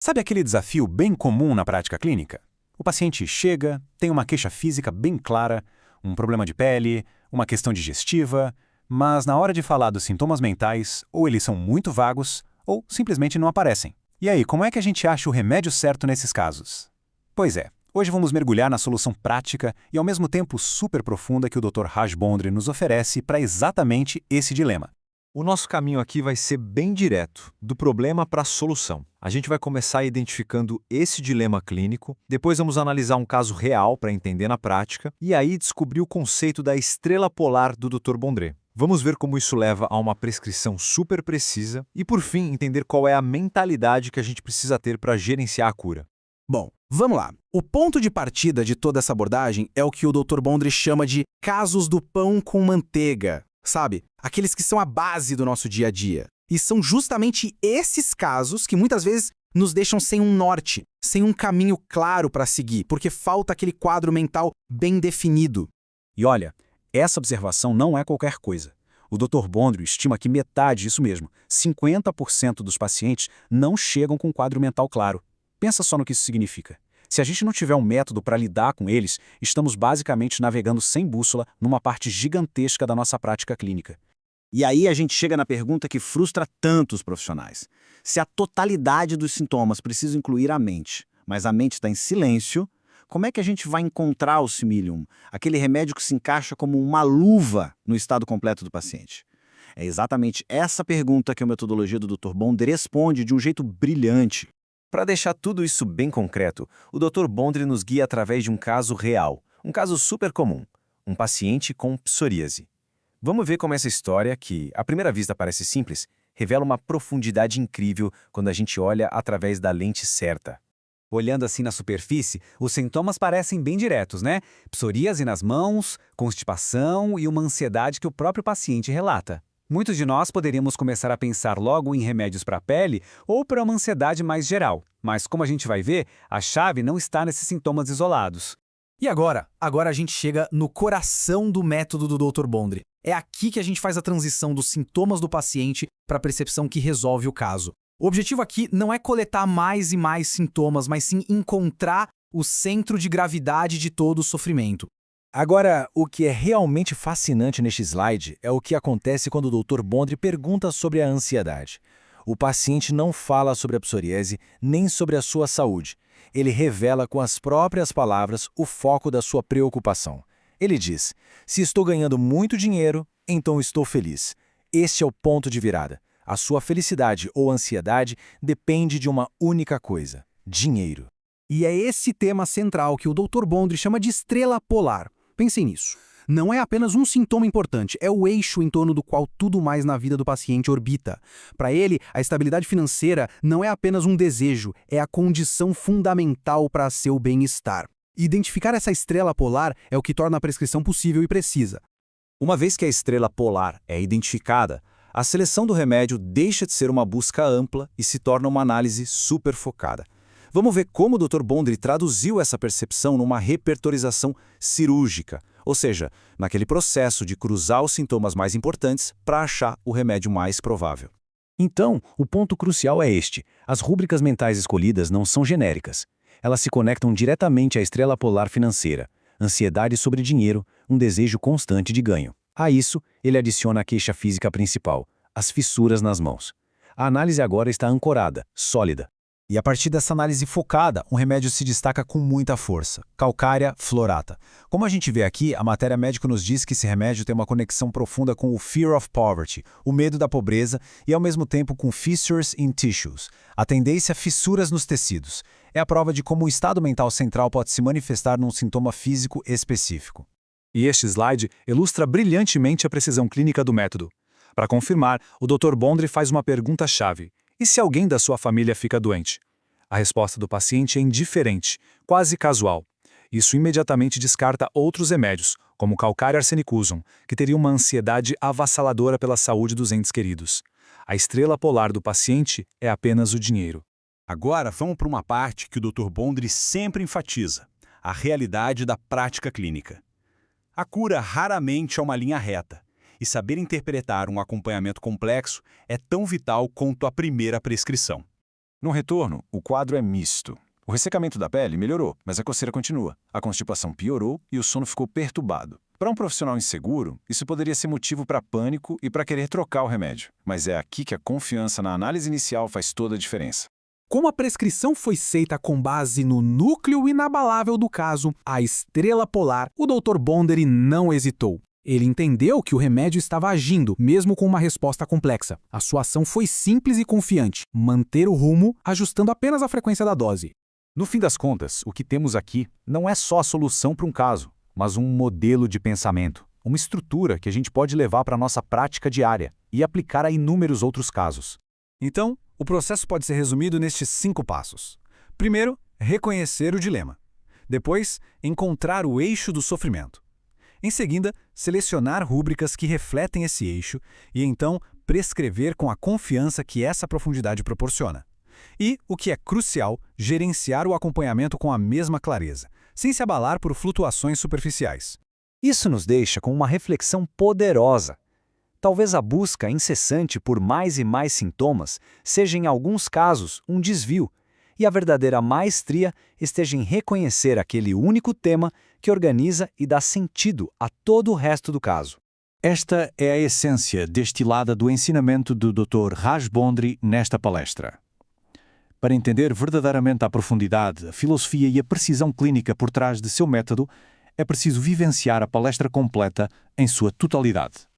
Sabe aquele desafio bem comum na prática clínica? O paciente chega, tem uma queixa física bem clara, um problema de pele, uma questão digestiva, mas na hora de falar dos sintomas mentais, ou eles são muito vagos, ou simplesmente não aparecem. E aí, como é que a gente acha o remédio certo nesses casos? Pois é, hoje vamos mergulhar na solução prática e ao mesmo tempo super profunda que o Dr. Raj Bondri nos oferece para exatamente esse dilema. O nosso caminho aqui vai ser bem direto, do problema para a solução. A gente vai começar identificando esse dilema clínico, depois vamos analisar um caso real para entender na prática, e aí descobrir o conceito da estrela polar do Dr. Bondré. Vamos ver como isso leva a uma prescrição super precisa e, por fim, entender qual é a mentalidade que a gente precisa ter para gerenciar a cura. Bom, vamos lá. O ponto de partida de toda essa abordagem é o que o Dr. Bondri chama de casos do pão com manteiga. Sabe? Aqueles que são a base do nosso dia a dia. E são justamente esses casos que muitas vezes nos deixam sem um norte, sem um caminho claro para seguir, porque falta aquele quadro mental bem definido. E olha, essa observação não é qualquer coisa. O Dr. Bondri estima que metade, isso mesmo, 50% dos pacientes não chegam com um quadro mental claro. Pensa só no que isso significa. Se a gente não tiver um método para lidar com eles, estamos basicamente navegando sem bússola numa parte gigantesca da nossa prática clínica. E aí a gente chega na pergunta que frustra tantos profissionais. Se a totalidade dos sintomas precisa incluir a mente, mas a mente está em silêncio, como é que a gente vai encontrar o Similium, aquele remédio que se encaixa como uma luva no estado completo do paciente? É exatamente essa pergunta que a metodologia do Dr. Bondri responde de um jeito brilhante. Para deixar tudo isso bem concreto, o Dr. Bondri nos guia através de um caso real, um caso super comum, um paciente com psoríase. Vamos ver como essa história, que à primeira vista parece simples, revela uma profundidade incrível quando a gente olha através da lente certa. Olhando assim na superfície, os sintomas parecem bem diretos, né? Psoríase nas mãos, constipação e uma ansiedade que o próprio paciente relata. Muitos de nós poderíamos começar a pensar logo em remédios para a pele ou para uma ansiedade mais geral, mas como a gente vai ver, a chave não está nesses sintomas isolados. E agora? Agora a gente chega no coração do método do Dr. Bondri. É aqui que a gente faz a transição dos sintomas do paciente para a percepção que resolve o caso. O objetivo aqui não é coletar mais e mais sintomas, mas sim encontrar o centro de gravidade de todo o sofrimento. Agora, o que é realmente fascinante neste slide é o que acontece quando o Dr. Bondri pergunta sobre a ansiedade. O paciente não fala sobre a psoríase nem sobre a sua saúde. Ele revela com as próprias palavras o foco da sua preocupação. Ele diz: se estou ganhando muito dinheiro, então estou feliz. Este é o ponto de virada. A sua felicidade ou ansiedade depende de uma única coisa: dinheiro. E é esse tema central que o Dr. Bondri chama de estrela polar. Pensem nisso. Não é apenas um sintoma importante, é o eixo em torno do qual tudo mais na vida do paciente orbita. Para ele, a estabilidade financeira não é apenas um desejo, é a condição fundamental para seu bem-estar. Identificar essa estrela polar é o que torna a prescrição possível e precisa. Uma vez que a estrela polar é identificada, a seleção do remédio deixa de ser uma busca ampla e se torna uma análise super focada. Vamos ver como o Dr. Bondri traduziu essa percepção numa repertorização cirúrgica, ou seja, naquele processo de cruzar os sintomas mais importantes para achar o remédio mais provável. Então, o ponto crucial é este: as rúbricas mentais escolhidas não são genéricas. Elas se conectam diretamente à estrela polar financeira, ansiedade sobre dinheiro, um desejo constante de ganho. A isso, ele adiciona a queixa física principal, as fissuras nas mãos. A análise agora está ancorada, sólida. E a partir dessa análise focada, um remédio se destaca com muita força: calcária fluorata. Como a gente vê aqui, a matéria médica nos diz que esse remédio tem uma conexão profunda com o fear of poverty, o medo da pobreza, e ao mesmo tempo com fissures in tissues, a tendência a fissuras nos tecidos. É a prova de como o estado mental central pode se manifestar num sintoma físico específico. E este slide ilustra brilhantemente a precisão clínica do método. Para confirmar, o Dr. Bondri faz uma pergunta-chave: e se alguém da sua família fica doente? A resposta do paciente é indiferente, quase casual. Isso imediatamente descarta outros remédios, como calcário arsenicusum, que teria uma ansiedade avassaladora pela saúde dos entes queridos. A estrela polar do paciente é apenas o dinheiro. Agora vamos para uma parte que o Dr. Bondri sempre enfatiza: a realidade da prática clínica. A cura raramente é uma linha reta, e saber interpretar um acompanhamento complexo é tão vital quanto a primeira prescrição. No retorno, o quadro é misto. O ressecamento da pele melhorou, mas a coceira continua. A constipação piorou e o sono ficou perturbado. Para um profissional inseguro, isso poderia ser motivo para pânico e para querer trocar o remédio. Mas é aqui que a confiança na análise inicial faz toda a diferença. Como a prescrição foi feita com base no núcleo inabalável do caso, a estrela polar, o Dr. Bondry não hesitou. Ele entendeu que o remédio estava agindo, mesmo com uma resposta complexa. A sua ação foi simples e confiante, manter o rumo, ajustando apenas a frequência da dose. No fim das contas, o que temos aqui não é só a solução para um caso, mas um modelo de pensamento, uma estrutura que a gente pode levar para a nossa prática diária e aplicar a inúmeros outros casos. Então, o processo pode ser resumido nestes 5 passos. Primeiro, reconhecer o dilema. Depois, encontrar o eixo do sofrimento. Em seguida, selecionar rúbricas que refletem esse eixo e, então, prescrever com a confiança que essa profundidade proporciona. E, o que é crucial, gerenciar o acompanhamento com a mesma clareza, sem se abalar por flutuações superficiais. Isso nos deixa com uma reflexão poderosa. Talvez a busca incessante por mais e mais sintomas seja, em alguns casos, um desvio, e a verdadeira maestria esteja em reconhecer aquele único tema que organiza e dá sentido a todo o resto do caso. Esta é a essência destilada do ensinamento do Dr. Raj Bondry nesta palestra. Para entender verdadeiramente a profundidade, a filosofia e a precisão clínica por trás de seu método, é preciso vivenciar a palestra completa em sua totalidade.